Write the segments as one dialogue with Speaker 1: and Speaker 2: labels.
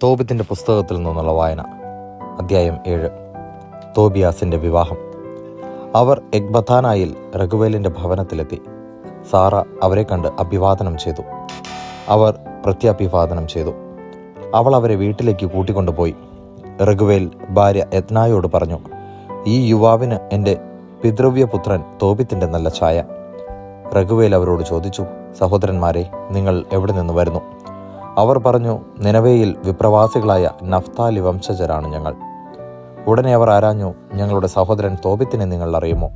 Speaker 1: തോബിത്തിൻ്റെ പുസ്തകത്തിൽ നിന്നുള്ള വായന. അധ്യായം 7. തോബിയാസിൻ്റെ വിവാഹം. അവർ എഗ്ബഥാനായിൽ റഗുവേലിൻ്റെ ഭവനത്തിലെത്തി. സാറ അവരെ കണ്ട് അഭിവാദനം ചെയ്തു. അവർ പ്രത്യഭിവാദനം ചെയ്തു. അവൾ അവരെ വീട്ടിലേക്ക് കൂട്ടിക്കൊണ്ടുപോയി. റഗുവേൽ ഭാര്യ എത്നായോട് പറഞ്ഞു, ഈ യുവാവിന് എൻ്റെ പിതൃവ്യപുത്രൻ തോബിത്തിൻ്റെ നല്ല ഛായ. റഗുവേൽ അവരോട് ചോദിച്ചു, സഹോദരന്മാരെ, നിങ്ങൾ എവിടെ നിന്ന് വരുന്നു? അവർ പറഞ്ഞു, നിനവേയിൽ വിപ്രവാസികളായ നഫ്താലി വംശജരാണ് ഞങ്ങൾ. ഉടനെ അവർ ആരാഞ്ഞു, ഞങ്ങളുടെ സഹോദരൻ തോബിത്തിനെ നിങ്ങൾ അറിയുമോ?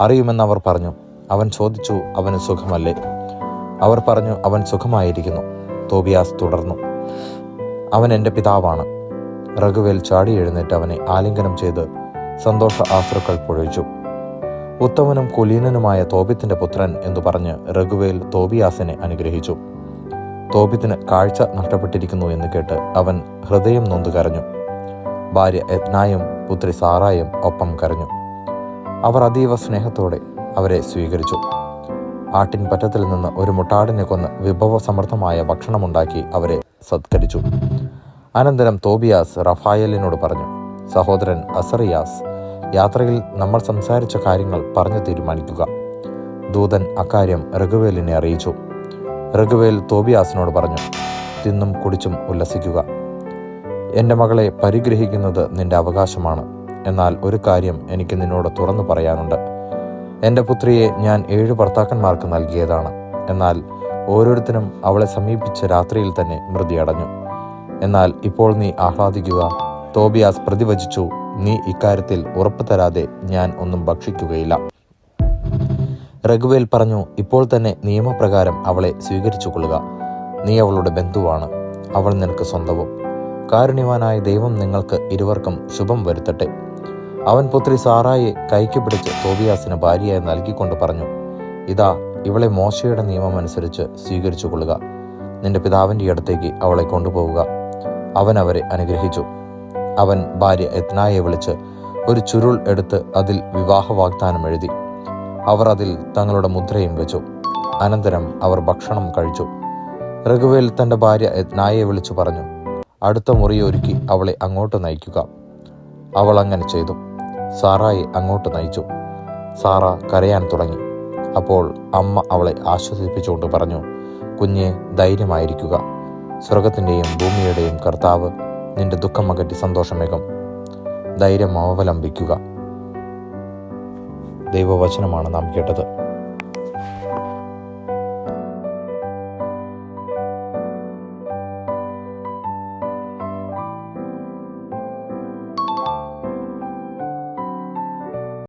Speaker 1: അറിയുമെന്ന് അവർ പറഞ്ഞു. അവൻ ചോദിച്ചു, അവന് സുഖമല്ലേ? അവർ പറഞ്ഞു, അവൻ സുഖമായിരിക്കുന്നു. തോബിയാസ് തുടർന്നു, അവൻ എൻ്റെ പിതാവാണ്. റഗുവേൽ ചാടി എഴുന്നേറ്റ് അവനെ ആലിംഗനം ചെയ്ത് സന്തോഷ ആശ്രുക്കൾ പൊഴിച്ചു. ഉത്തമനും കുലീനനുമായ തോബിത്തിൻ്റെ പുത്രൻ എന്നു പറഞ്ഞ് റഗുവേൽ തോബിയാസിനെ അനുഗ്രഹിച്ചു. തോബിത്തിന് കാഴ്ച നഷ്ടപ്പെട്ടിരിക്കുന്നു എന്ന് കേട്ട് അവൻ ഹൃദയം നൊന്തു കരഞ്ഞു. ഭാര്യ എത്നായും പുത്രി സാറായും ഒപ്പം കരഞ്ഞു. അവർ അതീവ സ്നേഹത്തോടെ അവരെ സ്വീകരിച്ചു. ആട്ടിൻ പറ്റത്തിൽ നിന്ന് ഒരു മുട്ടാടിനെ കൊന്ന് വിഭവസമൃദ്ധമായ ഭക്ഷണമുണ്ടാക്കി അവരെ സത്കരിച്ചു. അനന്തരം തോബിയാസ് റഫായേലിനോട് പറഞ്ഞു, സഹോദരൻ അസറിയാസ്, യാത്രയിൽ നമ്മൾ സംസാരിച്ച കാര്യങ്ങൾ പറഞ്ഞു തീരുമാനിക്കുക. ദൂതൻ അക്കാര്യം റഗുവേലിനെ അറിയിച്ചു. റഗുവേൽ തോബിയാസിനോട് പറഞ്ഞു, തിന്നും കുടിച്ചും ഉല്ലസിക്കുക. എൻ്റെ മകളെ പരിഗ്രഹിക്കുന്നത് നിന്റെ അവകാശമാണ്. എന്നാൽ ഒരു കാര്യം എനിക്ക് നിന്നോട് തുറന്നു പറയാനുണ്ട്. എൻ്റെ പുത്രിയെ ഞാൻ 7 ഭർത്താക്കന്മാർക്ക് നൽകിയതാണ്. എന്നാൽ ഓരോരുത്തരും അവളെ സമീപിച്ച രാത്രിയിൽ തന്നെ മൃതിയടഞ്ഞു. എന്നാൽ ഇപ്പോൾ നീ ആഹ്ലാദിക്കുക. തോബിയാസ് പ്രതിവചിച്ചു, നീ ഇക്കാര്യത്തിൽ ഉറപ്പ് തരാതെ ഞാൻ ഒന്നും ഭക്ഷിക്കുകയില്ല. റഗുവേൽ പറഞ്ഞു, ഇപ്പോൾ തന്നെ നിയമപ്രകാരം അവളെ സ്വീകരിച്ചു കൊള്ളുക. നീ അവളുടെ ബന്ധുവാണ്. അവൾ നിനക്ക് സ്വന്തവും. കാരുണ്യവാനായ ദൈവം നിങ്ങൾക്ക് ഇരുവർക്കും ശുഭം വരുത്തട്ടെ. അവൻ പുത്രി സാറായെ കൈക്ക് പിടിച്ച് തോബിയാസിന് ഭാര്യയായി നൽകിക്കൊണ്ട് പറഞ്ഞു, ഇതാ, ഇവളെ മോശയുടെ നിയമം അനുസരിച്ച് സ്വീകരിച്ചു കൊള്ളുക. നിന്റെ പിതാവിൻ്റെ അടുത്തേക്ക് അവളെ കൊണ്ടുപോവുക. അവൻ അവരെ അനുഗ്രഹിച്ചു. അവൻ ഭാര്യ എത്നായെ വിളിച്ച് ഒരു ചുരുൾ എടുത്ത് അതിൽ വിവാഹ വാഗ്ദാനം എഴുതി. അവർ അതിൽ തങ്ങളുടെ മുദ്രയും വെച്ചു. അനന്തരം അവർ ഭക്ഷണം കഴിച്ചു. റഗുവേൽ തൻ്റെ ഭാര്യ എത്നായെ വിളിച്ചു പറഞ്ഞു, അടുത്ത മുറിയൊരുക്കി അവളെ അങ്ങോട്ട് നയിക്കുക. അവൾ അങ്ങനെ ചെയ്തു. സാറായെ അങ്ങോട്ട് നയിച്ചു. സാറ കരയാൻ തുടങ്ങി. അപ്പോൾ അമ്മ അവളെ ആശ്വസിപ്പിച്ചുകൊണ്ട് പറഞ്ഞു, കുഞ്ഞെ, ധൈര്യമായിരിക്കുക. സ്വർഗത്തിൻ്റെയും ഭൂമിയുടെയും കർത്താവ് നിന്റെ ദുഃഖം അകറ്റി സന്തോഷമേകും. ധൈര്യം അവലംബിക്കുക. ദൈവവചനമാണ് നാം കേട്ടത്.